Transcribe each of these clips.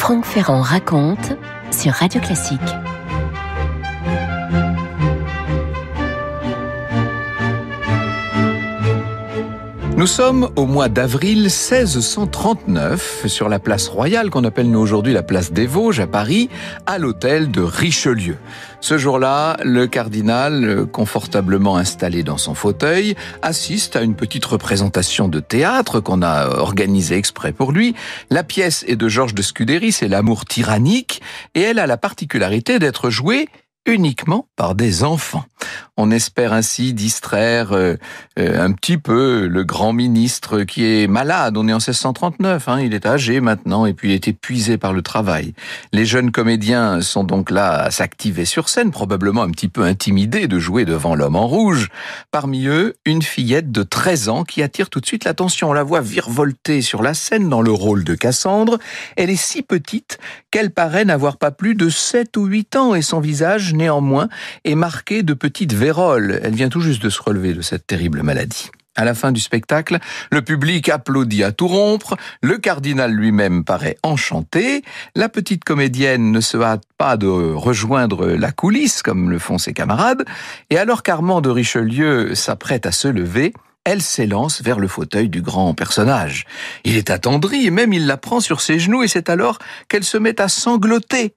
Franck Ferrand raconte sur Radio Classique. Nous sommes au mois d'avril 1639 sur la place royale qu'on appelle nous aujourd'hui la place des Vosges à Paris, à l'hôtel de Richelieu. Ce jour-là, le cardinal, confortablement installé dans son fauteuil, assiste à une petite représentation de théâtre qu'on a organisée exprès pour lui. La pièce est de Georges de Scudéry, c'est L'amour tyrannique, et elle a la particularité d'être jouée uniquement par des enfants. On espère ainsi distraire un petit peu le grand ministre qui est malade. On est en 1639, il est âgé maintenant et puis il est épuisé par le travail. Les jeunes comédiens sont donc là à s'activer sur scène, probablement un petit peu intimidés de jouer devant l'homme en rouge. Parmi eux, une fillette de 13 ans qui attire tout de suite l'attention. On la voit virevolter sur la scène dans le rôle de Cassandre. Elle est si petite qu'elle paraît n'avoir pas plus de 7 ou 8 ans et son visage, néanmoins, est marqué de petites vérole. Elle vient tout juste de se relever de cette terrible maladie. À la fin du spectacle, le public applaudit à tout rompre, le cardinal lui-même paraît enchanté, la petite comédienne ne se hâte pas de rejoindre la coulisse comme le font ses camarades, et alors qu'Armand de Richelieu s'apprête à se lever, elle s'élance vers le fauteuil du grand personnage. Il est attendri et même il la prend sur ses genoux et c'est alors qu'elle se met à sangloter.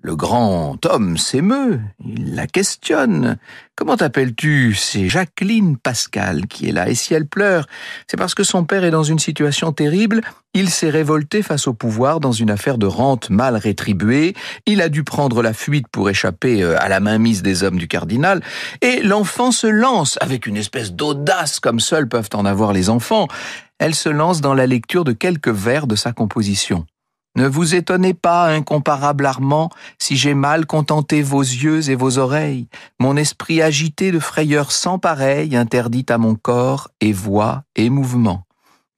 Le grand homme s'émeut, il la questionne. « Comment t'appelles-tu » ? C'est Jacqueline Pascal qui est là. Et si elle pleure, c'est parce que son père est dans une situation terrible. Il s'est révolté face au pouvoir dans une affaire de rente mal rétribuée. Il a dû prendre la fuite pour échapper à la mainmise des hommes du cardinal. Et l'enfant se lance avec une espèce d'audace comme seuls peuvent en avoir les enfants. Elle se lance dans la lecture de quelques vers de sa composition. Ne vous étonnez pas, incomparable Armand, si j'ai mal contenté vos yeux et vos oreilles. Mon esprit agité de frayeur sans pareille interdit à mon corps et voix et mouvement.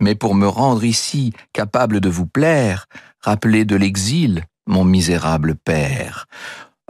Mais pour me rendre ici capable de vous plaire, rappelez de l'exil, mon misérable père.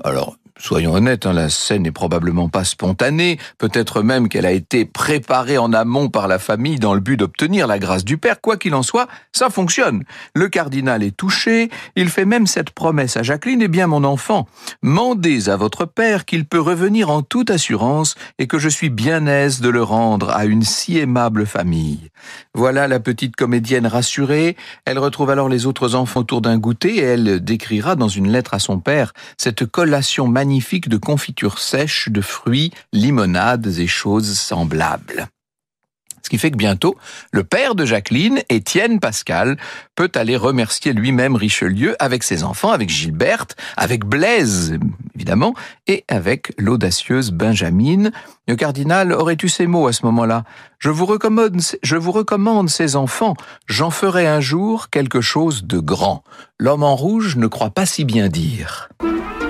Alors, soyons honnêtes, la scène n'est probablement pas spontanée, peut-être même qu'elle a été préparée en amont par la famille dans le but d'obtenir la grâce du père. Quoi qu'il en soit, ça fonctionne. Le cardinal est touché, il fait même cette promesse à Jacqueline, « Eh bien, mon enfant, mandez à votre père qu'il peut revenir en toute assurance et que je suis bien aise de le rendre à une si aimable famille. » Voilà la petite comédienne rassurée. Elle retrouve alors les autres enfants autour d'un goûter et elle décrira dans une lettre à son père cette collation magnifique de confitures sèches, de fruits, limonades et choses semblables. Ce qui fait que bientôt, le père de Jacqueline, Étienne Pascal, peut aller remercier lui-même Richelieu avec ses enfants, avec Gilberte, avec Blaise, évidemment, et avec l'audacieuse Benjamine. Le cardinal aurait eu ces mots à ce moment-là. Je vous recommande ces enfants, j'en ferai un jour quelque chose de grand. L'homme en rouge ne croit pas si bien dire.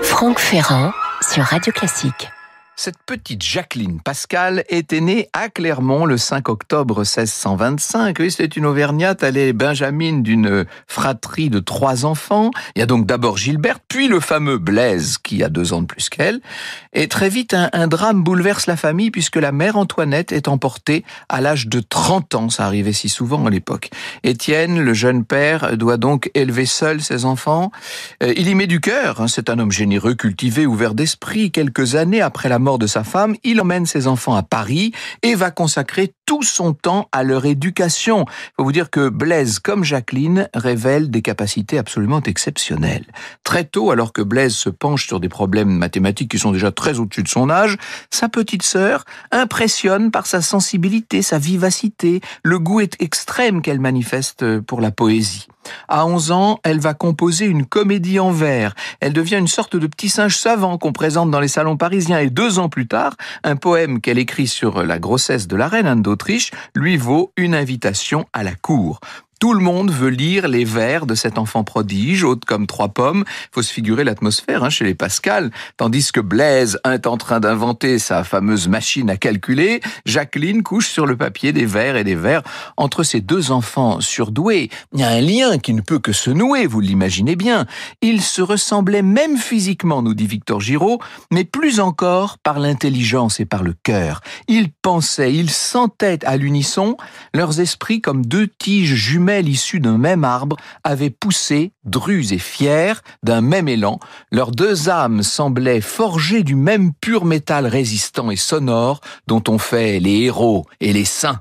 Franck Ferrand sur Radio Classique. Cette petite Jacqueline Pascal était née à Clermont le 5 octobre 1625. Oui, c'est une Auvergnate, elle est Benjamine d'une fratrie de 3 enfants. Il y a donc d'abord Gilberte, puis le fameux Blaise qui a 2 ans de plus qu'elle. Et très vite, un drame bouleverse la famille puisque la mère Antoinette est emportée à l'âge de 30 ans. Ça arrivait si souvent à l'époque. Étienne, le jeune père, doit donc élever seul ses enfants. Il y met du cœur. C'est un homme généreux, cultivé, ouvert d'esprit. Quelques années après la mort de sa femme, il emmène ses enfants à Paris et va consacrer tout son temps à leur éducation. Il faut vous dire que Blaise, comme Jacqueline, révèle des capacités absolument exceptionnelles. Très tôt, alors que Blaise se penche sur des problèmes mathématiques qui sont déjà très au-dessus de son âge, sa petite sœur impressionne par sa sensibilité, sa vivacité, le goût extrême qu'elle manifeste pour la poésie. À 11 ans, elle va composer une comédie en vers. Elle devient une sorte de petit singe savant qu'on présente dans les salons parisiens. Et 2 ans plus tard, un poème qu'elle écrit sur la grossesse de la reine Anne d'Autriche lui vaut une invitation à la cour. Tout le monde veut lire les vers de cet enfant prodige, haute comme 3 pommes. Il faut se figurer l'atmosphère chez les Pascal. Tandis que Blaise est en train d'inventer sa fameuse machine à calculer, Jacqueline couche sur le papier des vers et des vers. Entre ces 2 enfants surdoués, il y a un lien qui ne peut que se nouer, vous l'imaginez bien. Ils se ressemblaient même physiquement, nous dit Victor Giraud, mais plus encore par l'intelligence et par le cœur. Ils pensaient, ils sentaient à l'unisson leurs esprits comme 2 tiges jumelles jumelles issues d'un même arbre avaient poussé, drues et fières, d'un même élan. Leurs deux âmes semblaient forgées du même pur métal résistant et sonore dont on fait les héros et les saints.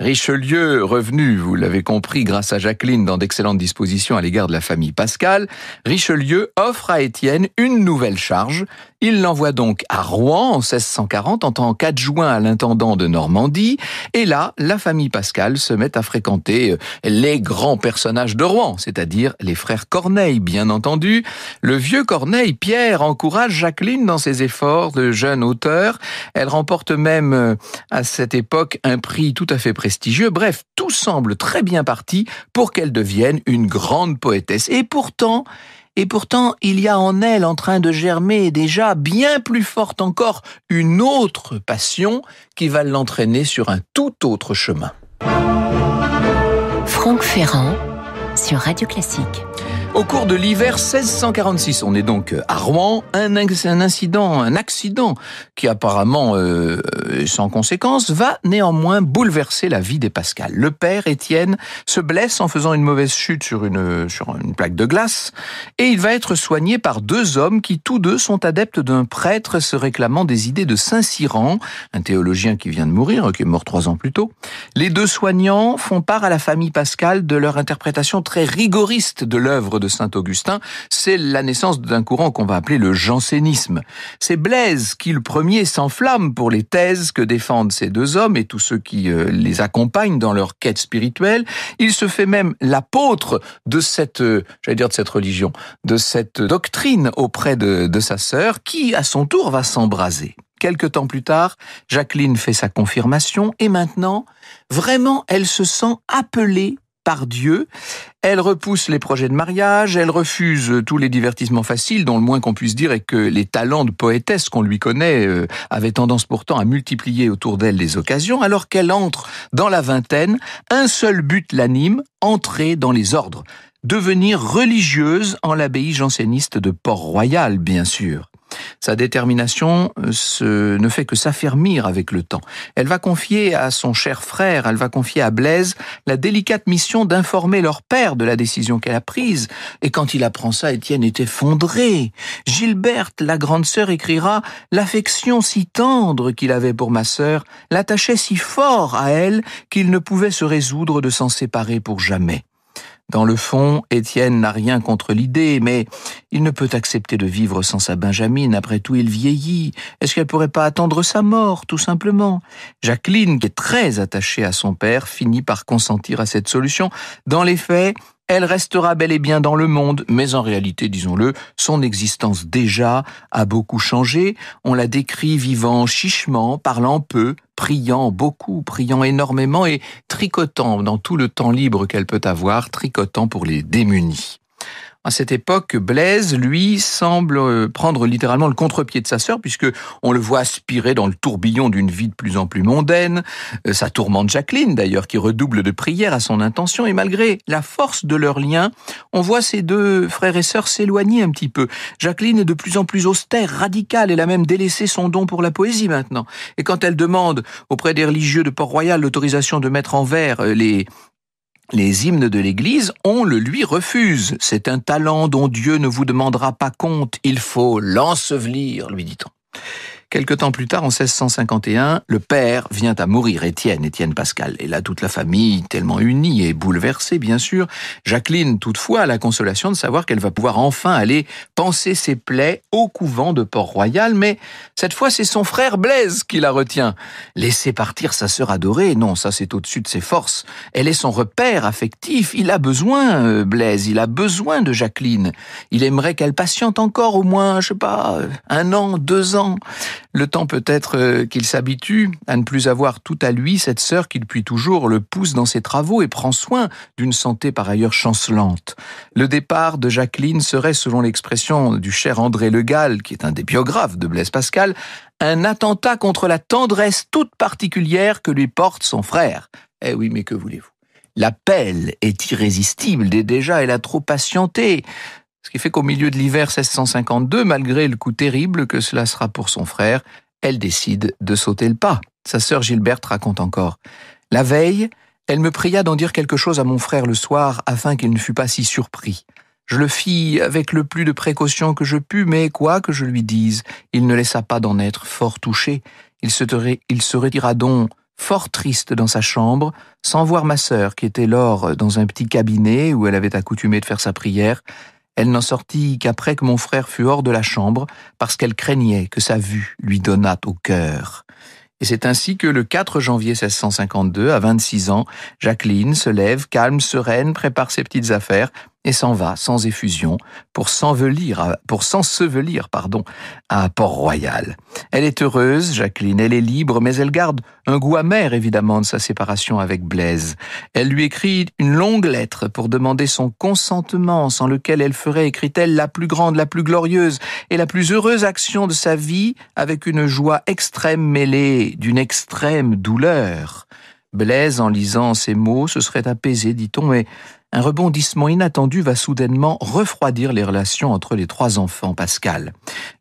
Richelieu, revenu, vous l'avez compris, grâce à Jacqueline dans d'excellentes dispositions à l'égard de la famille Pascal, Richelieu offre à Étienne une nouvelle charge. Il l'envoie donc à Rouen en 1640 en tant qu'adjoint à l'intendant de Normandie. Et là, la famille Pascal se met à fréquenter les grands personnages de Rouen, c'est-à-dire les frères Corneille, bien entendu. Le vieux Corneille, Pierre, encourage Jacqueline dans ses efforts de jeune auteur. Elle remporte même à cette époque un prix tout à fait prestigieux. Bref, tout semble très bien parti pour qu'elle devienne une grande poétesse. Et pourtant, il y a en elle, en train de germer déjà bien plus forte encore, une autre passion qui va l'entraîner sur un tout autre chemin. Franck Ferrand sur Radio Classique. Au cours de l'hiver 1646, on est donc à Rouen, un accident qui apparemment sans conséquence va néanmoins bouleverser la vie des Pascal. Le père Étienne se blesse en faisant une mauvaise chute sur une plaque de glace et il va être soigné par deux hommes qui tous deux sont adeptes d'un prêtre se réclamant des idées de Saint-Cyran, un théologien qui vient de mourir, qui est mort 3 ans plus tôt. Les deux soignants font part à la famille Pascal de leur interprétation très rigoriste de l'œuvre de Saint-Augustin. C'est la naissance d'un courant qu'on va appeler le jansénisme. C'est Blaise qui, le premier, s'enflamme pour les thèses que défendent ces deux hommes et tous ceux qui les accompagnent dans leur quête spirituelle. Il se fait même l'apôtre de cette religion, de cette doctrine auprès de sa sœur, qui, à son tour, va s'embraser. Quelque temps plus tard, Jacqueline fait sa confirmation et maintenant, vraiment, elle se sent appelée par Dieu. Elle repousse les projets de mariage, elle refuse tous les divertissements faciles, dont le moins qu'on puisse dire est que les talents de poétesse qu'on lui connaît avaient tendance pourtant à multiplier autour d'elle les occasions. Alors qu'elle entre dans la vingtaine, un seul but l'anime, entrer dans les ordres, devenir religieuse en l'abbaye janséniste de Port-Royal, bien sûr. Sa détermination ne fait que s'affermir avec le temps. Elle va confier à son cher frère, elle va confier à Blaise la délicate mission d'informer leur père de la décision qu'elle a prise. Et quand il apprend ça, Étienne est effondré. Gilberte, la grande sœur, écrira « L'affection si tendre qu'il avait pour ma sœur l'attachait si fort à elle qu'il ne pouvait se résoudre de s'en séparer pour jamais. » Dans le fond, Étienne n'a rien contre l'idée, mais il ne peut accepter de vivre sans sa Benjamine. Après tout, il vieillit. Est-ce qu'elle pourrait pas attendre sa mort, tout simplement? Jacqueline, qui est très attachée à son père, finit par consentir à cette solution. Dans les faits, elle restera bel et bien dans le monde, mais en réalité, disons-le, son existence déjà a beaucoup changé. On la décrit vivant chichement, parlant peu, priant beaucoup, priant énormément et tricotant dans tout le temps libre qu'elle peut avoir, tricotant pour les démunis. À cette époque, Blaise, lui, semble prendre littéralement le contre-pied de sa sœur, puisque on le voit aspirer dans le tourbillon d'une vie de plus en plus mondaine. Ça tourmente Jacqueline, d'ailleurs, qui redouble de prières à son intention. Et malgré la force de leur lien, on voit ces deux frères et sœurs s'éloigner un petit peu. Jacqueline est de plus en plus austère, radicale. Elle a même délaissé son don pour la poésie maintenant. Et quand elle demande auprès des religieux de Port-Royal l'autorisation de mettre en vers les hymnes de l'Église, on le lui refuse. C'est un talent dont Dieu ne vous demandera pas compte. Il faut l'ensevelir, lui dit-on. Quelque temps plus tard, en 1651, le père vient à mourir, Étienne Pascal. Et là, toute la famille, tellement unie et bouleversée, bien sûr. Jacqueline, toutefois, a la consolation de savoir qu'elle va pouvoir enfin aller panser ses plaies au couvent de Port-Royal. Mais cette fois, c'est son frère Blaise qui la retient. Laisser partir sa sœur adorée, non, ça c'est au-dessus de ses forces. Elle est son repère affectif. Il a besoin, Blaise, il a besoin de Jacqueline. Il aimerait qu'elle patiente encore au moins, 1 an, 2 ans. Le temps peut-être qu'il s'habitue à ne plus avoir tout à lui, cette sœur qui depuis toujours le pousse dans ses travaux et prend soin d'une santé par ailleurs chancelante. Le départ de Jacqueline serait, selon l'expression du cher André Le Gall, qui est un des biographes de Blaise Pascal, un attentat contre la tendresse toute particulière que lui porte son frère. Eh oui, mais que voulez-vous? L'appel est irrésistible, et déjà elle a trop patienté. Ce qui fait qu'au milieu de l'hiver 1652, malgré le coup terrible que cela sera pour son frère, elle décide de sauter le pas. Sa sœur Gilberte raconte encore. La veille, Elle me pria d'en dire quelque chose à mon frère le soir afin qu'il ne fût pas si surpris. Je le fis avec le plus de précaution que je pus, mais quoi que je lui dise, il ne laissa pas d'en être fort touché. Il se retira donc fort triste dans sa chambre, sans voir ma sœur qui était lors dans un petit cabinet où elle avait accoutumé de faire sa prière. Elle n'en sortit qu'après que mon frère fut hors de la chambre, parce qu'elle craignait que sa vue lui donnât au cœur. Et c'est ainsi que le 4 janvier 1652, à 26 ans, Jacqueline se lève, calme, sereine, prépare ses petites affaires et s'en va sans effusion pour s'ensevelir à Port-Royal. Elle est heureuse, Jacqueline, elle est libre, mais elle garde un goût amer évidemment de sa séparation avec Blaise. Elle lui écrit une longue lettre pour demander son consentement, sans lequel elle ferait, écrit-elle, la plus grande, la plus glorieuse et la plus heureuse action de sa vie, avec une joie extrême mêlée d'une extrême douleur. Blaise, en lisant ces mots, se serait apaisé, dit-on, mais un rebondissement inattendu va soudainement refroidir les relations entre les trois enfants, Pascal.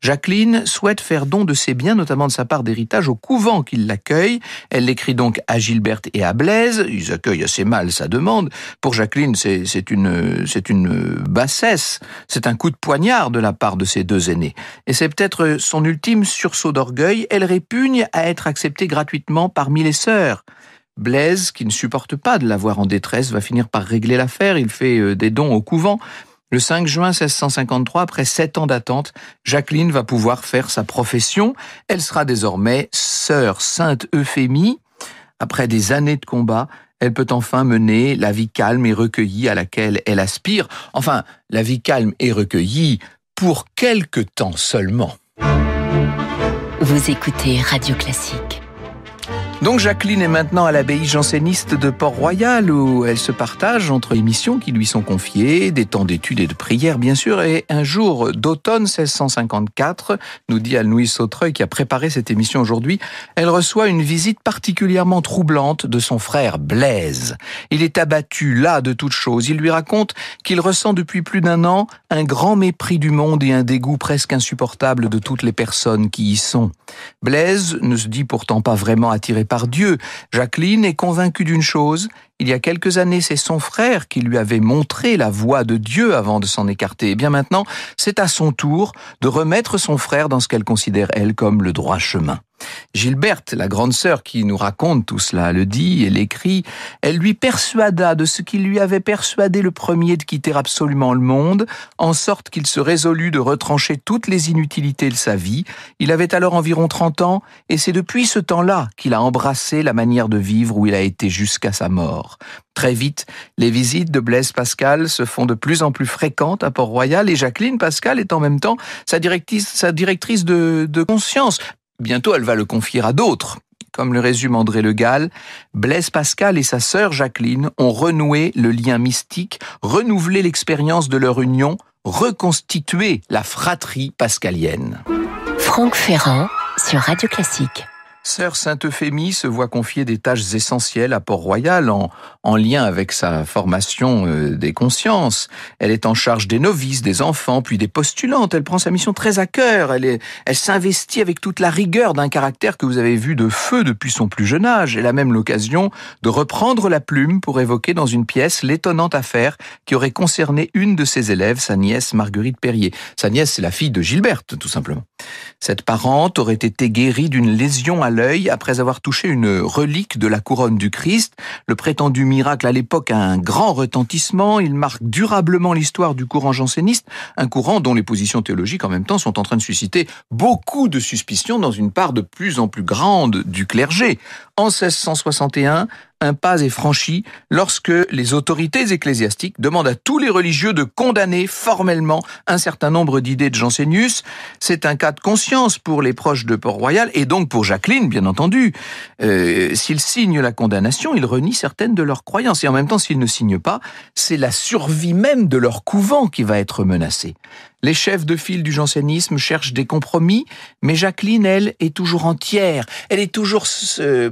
Jacqueline souhaite faire don de ses biens, notamment de sa part d'héritage, au couvent qui l'accueille. Elle l'écrit donc à Gilberte et à Blaise. Ils accueillent assez mal sa demande. Pour Jacqueline, c'est une bassesse. C'est un coup de poignard de la part de ses deux aînés. Et c'est peut-être son ultime sursaut d'orgueil. Elle répugne à être acceptée gratuitement parmi les sœurs. Blaise, qui ne supporte pas de la voir en détresse, va finir par régler l'affaire. Il fait des dons au couvent. Le 5 juin 1653, après 7 ans d'attente, Jacqueline va pouvoir faire sa profession. Elle sera désormais sœur Sainte Euphémie. Après des années de combat, elle peut enfin mener la vie calme et recueillie à laquelle elle aspire. Enfin, la vie calme et recueillie pour quelque temps seulement. Vous écoutez Radio Classique. Donc Jacqueline est maintenant à l'abbaye janséniste de Port-Royal où elle se partage entre les missions qui lui sont confiées, des temps d'études et de prières bien sûr, et un jour d'automne 1654, nous dit Anne-Louise Sautreuil qui a préparé cette émission aujourd'hui, elle reçoit une visite particulièrement troublante de son frère Blaise. Il est abattu là de toute chose. Il lui raconte qu'il ressent depuis plus d'1 an un grand mépris du monde et un dégoût presque insupportable de toutes les personnes qui y sont. Blaise ne se dit pourtant pas vraiment attiré par Dieu. Jacqueline est convaincue d'une chose, il y a quelques années, c'est son frère qui lui avait montré la voie de Dieu avant de s'en écarter. Et bien maintenant, c'est à son tour de remettre son frère dans ce qu'elle considère, elle, comme le droit chemin. Gilberte, la grande sœur qui nous raconte tout cela, le dit et l'écrit, elle lui persuada de ce qu'il lui avait persuadé le premier de quitter absolument le monde, en sorte qu'il se résolut de retrancher toutes les inutilités de sa vie. Il avait alors environ 30 ans, et c'est depuis ce temps-là qu'il a embrassé la manière de vivre où il a été jusqu'à sa mort. Très vite, les visites de Blaise Pascal se font de plus en plus fréquentes à Port-Royal, et Jacqueline Pascal est en même temps sa directrice de conscience. Bientôt, elle va le confier à d'autres. Comme le résume André Le Gall, Blaise Pascal et sa sœur Jacqueline ont renoué le lien mystique, renouvelé l'expérience de leur union, reconstitué la fratrie pascalienne. Franck Ferrand sur Radio Classique. Sœur Sainte Euphémie se voit confier des tâches essentielles à Port-Royal en lien avec sa formation des consciences. Elle est en charge des novices, des enfants, puis des postulantes. Elle prend sa mission très à cœur. Elle s'investit avec toute la rigueur d'un caractère que vous avez vu de feu depuis son plus jeune âge. Elle a même l'occasion de reprendre la plume pour évoquer dans une pièce l'étonnante affaire qui aurait concerné une de ses élèves, sa nièce Marguerite Perrier. Sa nièce, c'est la fille de Gilberte, tout simplement. Cette parente aurait été guérie d'une lésion à l'œil après avoir touché une relique de la couronne du Christ. Le prétendu miracle à l'époque a un grand retentissement. Il marque durablement l'histoire du courant janséniste, un courant dont les positions théologiques en même temps sont en train de susciter beaucoup de suspicions dans une part de plus en plus grande du clergé. En 1661, un pas est franchi lorsque les autorités ecclésiastiques demandent à tous les religieux de condamner formellement un certain nombre d'idées de Jansénius. C'est un cas de conscience pour les proches de Port-Royal et donc pour Jacqueline, bien entendu. S'ils signent la condamnation, ils renient certaines de leurs croyances. Et en même temps, s'ils ne signent pas, c'est la survie même de leur couvent qui va être menacée. Les chefs de file du jansénisme cherchent des compromis, mais Jacqueline, elle, est toujours entière. Elle est toujours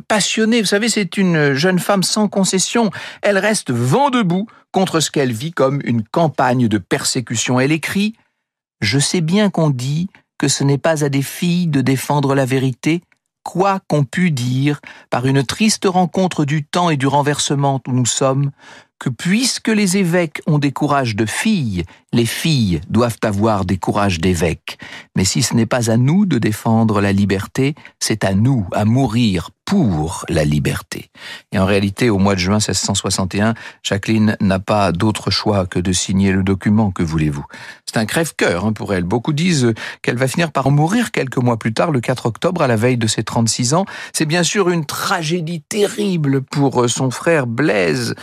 passionnée. Vous savez, c'est une jeune femme sans concession. Elle reste vent debout contre ce qu'elle vit comme une campagne de persécution. Elle écrit « Je sais bien qu'on dit que ce n'est pas à des filles de défendre la vérité, quoi qu'on pût dire, par une triste rencontre du temps et du renversement où nous sommes, que puisque les évêques ont des courages de filles, les filles doivent avoir des courages d'évêques. Mais si ce n'est pas à nous de défendre la liberté, c'est à nous à mourir pour la liberté. Et en réalité, au mois de juin 1661, Jacqueline n'a pas d'autre choix que de signer le document, que voulez-vous. C'est un crève-cœur pour elle. Beaucoup disent qu'elle va finir par mourir quelques mois plus tard, le 4 octobre, à la veille de ses 36 ans. C'est bien sûr une tragédie terrible pour son frère Blaise.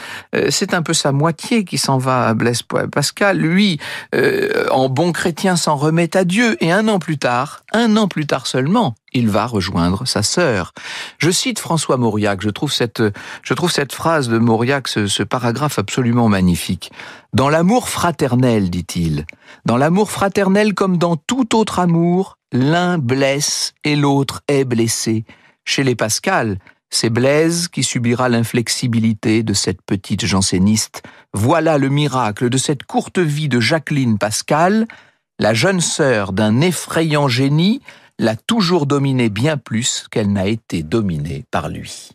C'est un peu sa moitié qui s'en va, Blaise Pascal. Lui, en bon chrétien, s'en remet à Dieu. Et un an plus tard seulement, il va rejoindre sa sœur. Je cite François Mauriac, je trouve cette phrase de Mauriac, ce paragraphe absolument magnifique. « Dans l'amour fraternel, dit-il, dans l'amour fraternel comme dans tout autre amour, l'un blesse et l'autre est blessé. Chez les Pascal, c'est Blaise qui subira l'inflexibilité de cette petite janséniste. Voilà le miracle de cette courte vie de Jacqueline Pascal. La jeune sœur d'un effrayant génie l'a toujours dominée bien plus qu'elle n'a été dominée par lui. »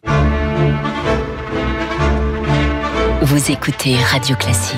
Vous écoutez Radio Classique.